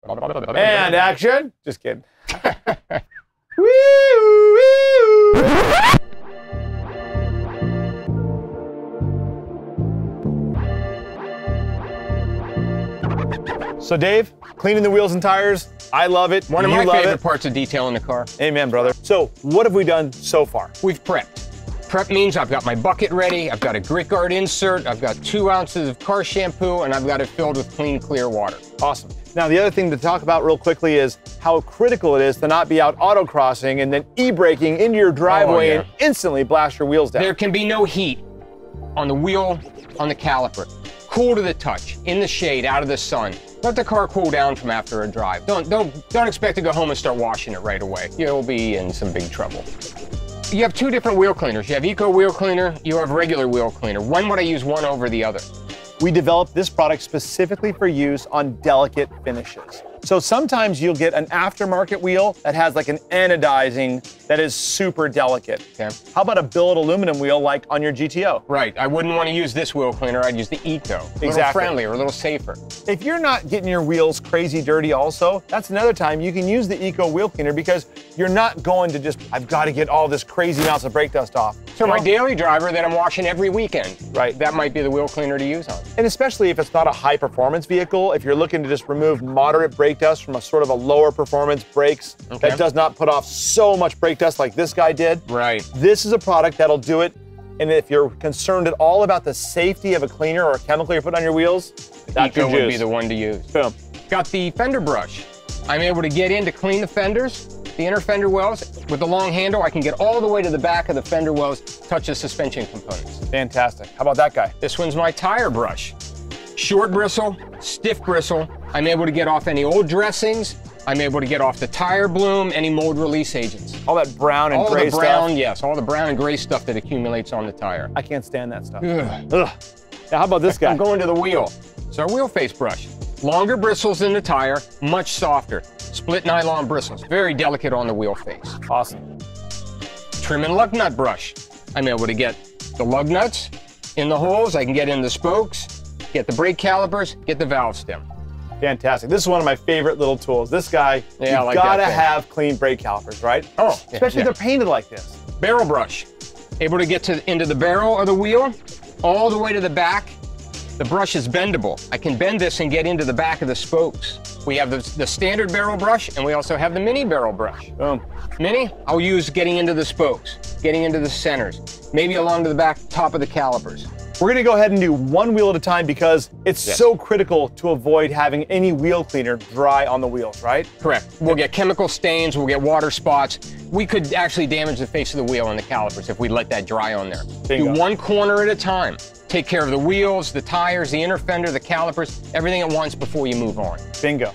And action. Just kidding. So Dave, cleaning the wheels and tires, I love it. One of my favorite parts of detailing the car. Amen, brother. So what have we done so far? We've prepped. Prep means I've got my bucket ready, I've got a grit guard insert, I've got 2 ounces of car shampoo, and I've got it filled with clean, clear water. Awesome. Now, the other thing to talk about real quickly is how critical it is to not be out autocrossing and then e-braking into your driveway and instantly blast your wheels down. There can be no heat on the wheel, on the caliper. Cool to the touch, in the shade, out of the sun. Let the car cool down from after a drive. Don't expect to go home and start washing it right away. You'll be in some big trouble. You have 2 different wheel cleaners. You have Eco Wheel Cleaner, you have regular wheel cleaner. When would I use one over the other? We developed this product specifically for use on delicate finishes. So sometimes you'll get an aftermarket wheel that has like an anodizing that is super delicate. Okay. How about a billet aluminum wheel like on your GTO? Right, I wouldn't want to use this wheel cleaner, I'd use the Eco. A little friendlier, a little safer. If you're not getting your wheels crazy dirty also, that's another time you can use the Eco wheel cleaner because you're not going to just, I've got to get all this crazy amounts of brake dust off. So my daily driver that I'm washing every weekend, right, that might be the wheel cleaner to use on. And especially if it's not a high performance vehicle, if you're looking to just remove moderate brake dust from a sort of a lower performance brakes that does not put off so much brake dust like this guy did. Right. This is a product that'll do it. And if you're concerned at all about the safety of a cleaner or a chemical you're putting on your wheels, that Eco would be the one to use. Boom. Got the fender brush. I'm able to get in to clean the fenders, the inner fender wells. With the long handle, I can get all the way to the back of the fender wells, touch the suspension components. Fantastic. How about that guy? This one's my tire brush. Short bristle, stiff bristle. I'm able to get off any old dressings. I'm able to get off the tire bloom, any mold release agents. All that brown and gray stuff? All the brown, yes, all the brown and gray stuff that accumulates on the tire. I can't stand that stuff. Ugh. Ugh. Now, how about this guy? I'm going to the wheel. It's our wheel face brush. Longer bristles than the tire, much softer. Split nylon bristles, very delicate on the wheel face. Awesome. Trim and lug nut brush. I'm able to get the lug nuts in the holes. I can get in the spokes, get the brake calipers, get the valve stem. Fantastic. This is one of my favorite little tools. This guy, you've like gotta have clean brake calipers, right? Oh, especially if they're painted like this. Barrel brush. Able to get into the barrel of the wheel, all the way to the back. The brush is bendable. I can bend this and get into the back of the spokes. We have the standard barrel brush, and we also have the mini barrel brush. Boom. Mini, I'll use getting into the spokes, getting into the centers, maybe along to the back top of the calipers. We're gonna go ahead and do one wheel at a time because it's so critical to avoid having any wheel cleaner dry on the wheels, right? Correct. We'll get chemical stains, we'll get water spots. We could actually damage the face of the wheel and the calipers if we let that dry on there. Bingo. Do one corner at a time. Take care of the wheels, the tires, the inner fender, the calipers, everything at once before you move on. Bingo.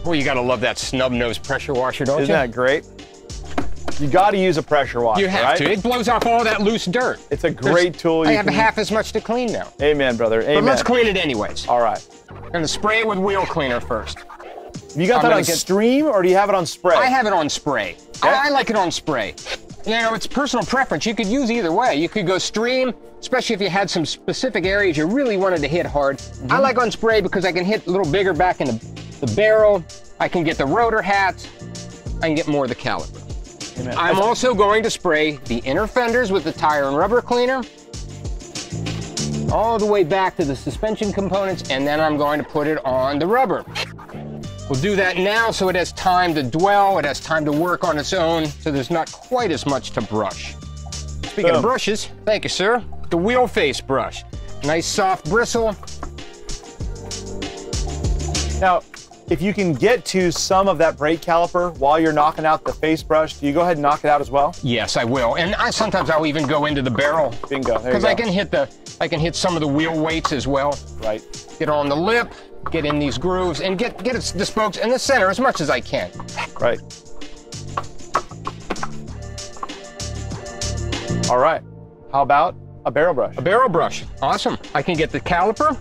Well, you gotta love that snub nose pressure washer, don't you? Isn't that great? You gotta use a pressure washer, You have to. It blows off all that loose dirt. It's a great tool. I have half as much to clean now. Amen, brother. Amen. But let's clean it anyways. All right. I'm gonna spray it with wheel cleaner first. You got that on stream or do you have it on spray? I have it on spray. Okay. I like it on spray. You know, it's personal preference. You could use either way. You could go stream, especially if you had some specific areas you really wanted to hit hard. I like on spray because I can hit a little bigger back in the barrel. I can get the rotor hats. I can get more of the caliper. Amen. I'm also going to spray the inner fenders with the tire and rubber cleaner all the way back to the suspension components, and then I'm going to put it on the rubber. We'll do that now so it has time to dwell, it has time to work on its own, so there's not quite as much to brush. Speaking of brushes, thank you, sir. The wheel face brush. Nice soft bristle. Now, if you can get to some of that brake caliper while you're knocking out the face brush, do you go ahead and knock it out as well? Yes, I will. And sometimes I'll even go into the barrel. Bingo, there you go. Because I can hit some of the wheel weights as well. Right. Get on the lip, get in these grooves, and get the spokes in the center as much as I can. Right. All right. How about a barrel brush? A barrel brush. Awesome. I can get the caliper.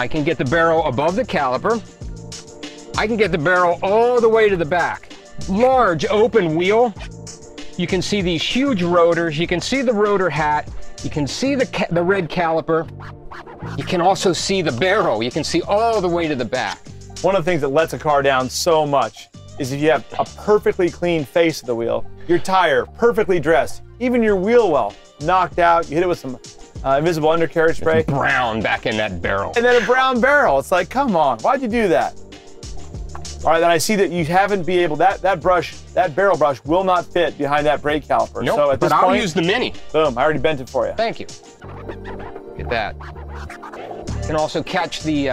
I can get the barrel above the caliper. I can get the barrel all the way to the back. Large open wheel. You can see these huge rotors. You can see the rotor hat. You can see the red caliper. You can also see the barrel. You can see all the way to the back. One of the things that lets a car down so much is if you have a perfectly clean face of the wheel, your tire perfectly dressed, even your wheel well knocked out, you hit it with some invisible undercarriage spray. It's brown back in that barrel. And then a brown barrel. It's like, come on, why'd you do that? All right, then I see that you haven't been able, that barrel brush will not fit behind that brake caliper. Nope, so at this but I'll point, use the Mini. Boom, I already bent it for you. Thank you. Look at that. You can also catch the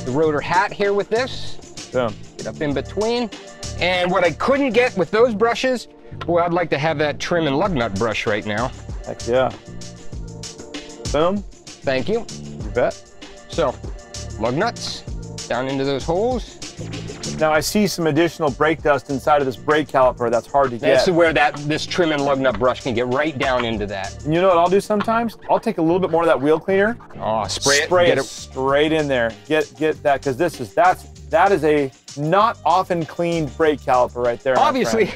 rotor hat here with this. Boom. Get up in between. And what I couldn't get with those brushes, boy, I'd like to have that trim and lug nut brush right now. Heck yeah. Boom. Thank you. You bet. So, lug nuts down into those holes. Now I see some additional brake dust inside of this brake caliper that's hard to get. That's where this trim and lug nut brush can get right down into that. And you know what I'll do sometimes? I'll take a little bit more of that wheel cleaner. Oh, spray it straight in there. Get that, because that is a not often cleaned brake caliper right there. Obviously.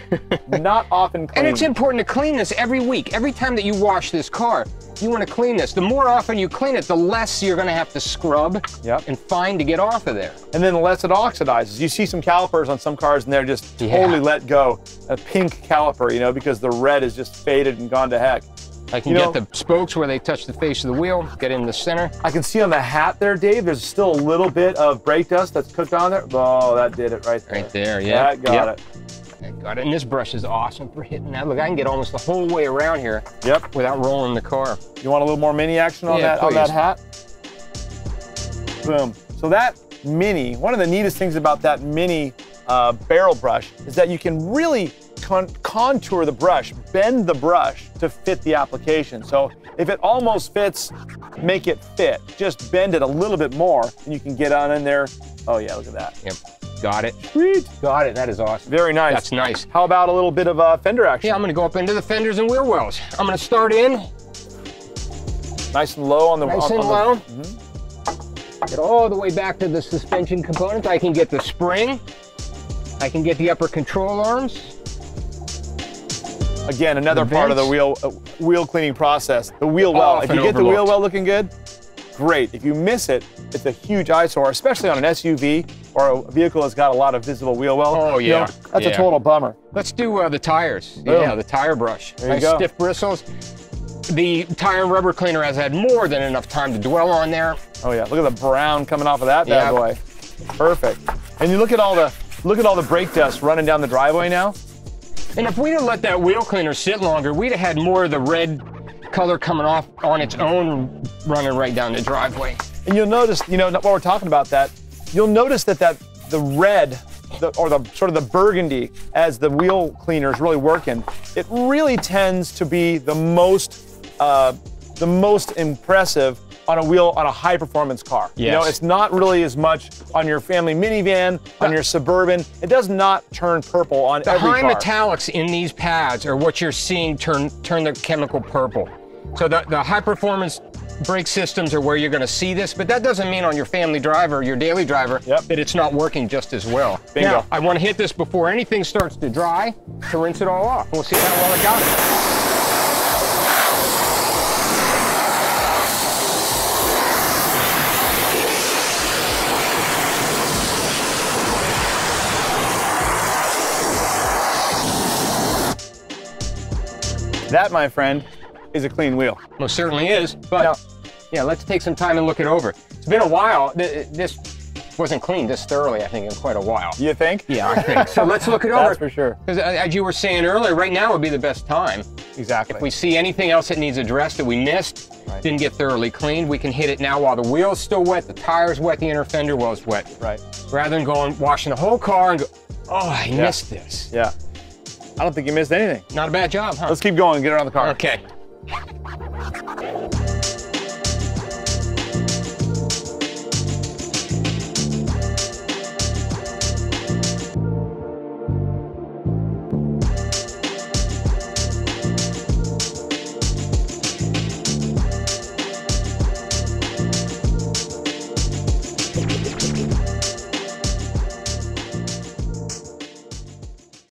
Not often cleaned. And it's important to clean this every week. Every time that you wash this car, you want to clean this. The more often you clean it, the less you're going to have to scrub and find to get off of there. And then the less it oxidizes. You see some calipers on some cars and they're just totally let go. A pink caliper, you know, because the red is just faded and gone to heck. I can get the spokes where they touch the face of the wheel, get in the center. I can see on the hat there, Dave, there's still a little bit of brake dust that's cooked on there. Oh, that did it right there. Right there, yeah. That got it. I got it. And this brush is awesome for hitting that. Look, I can get almost the whole way around here without rolling the car. You want a little more mini action on that hat? Boom. So that Mini, one of the neatest things about that Mini barrel brush is that you can really contour the brush, bend the brush to fit the application. So if it almost fits, make it fit. Just bend it a little bit more and you can get on in there. Oh yeah, look at that. Yep. Got it. Sweet. Got it. That is awesome. Very nice. That's nice. How about a little bit of fender action? Yeah, I'm going to go up into the fenders and wheel wells. I'm going to start in. Nice and low on the... Nice and low. Get all the way back to the suspension component. I can get the spring. I can get the upper control arms. Again, another part of the wheel cleaning process. The wheel well. If you get the wheel well looking good, great. If you miss it, it's a huge eyesore, especially on an SUV or a vehicle that's got a lot of visible wheel well. Oh, yeah. You know, that's a total bummer. Let's do the tires. Boom. Yeah, the tire brush. There you go. Stiff bristles. The tire and rubber cleaner has had more than enough time to dwell on there. Oh yeah, look at the brown coming off of that bad boy. Perfect. And you look at all the brake dust running down the driveway now. And if we'd have let that wheel cleaner sit longer, we'd have had more of the red color coming off on its own running right down the driveway. And you'll notice, you know, while we're talking about that, you'll notice that the red, or the sort of the burgundy, as the wheel cleaner is really working, it really tends to be the most impressive on a high performance car. Yes. You know, it's not really as much on your family minivan, on your Suburban. It does not turn purple on every car. The high metallics in these pads are what you're seeing turn the chemical purple. So the high performance brake systems are where you're going to see this, but that doesn't mean on your family driver, your daily driver, that it's not working just as well. Bingo. Now, I want to hit this before anything starts to dry to rinse it all off. We'll see how well it got it. That, my friend, is a clean wheel. Most certainly is, but yeah, let's take some time and look it over. It's been a while. This wasn't cleaned this thoroughly, I think, in quite a while. You think? Yeah, I think. So let's look it over. That's for sure. Because as you were saying earlier, right now would be the best time. Exactly. If we see anything else that needs addressed that we missed, didn't get thoroughly cleaned, we can hit it now while the wheel's still wet, the tire's wet, the inner fender well's wet. Right. Rather than going, washing the whole car and go, oh, I missed this. Yeah. I don't think you missed anything. Not a bad job, huh? Let's keep going and get around the car. Okay.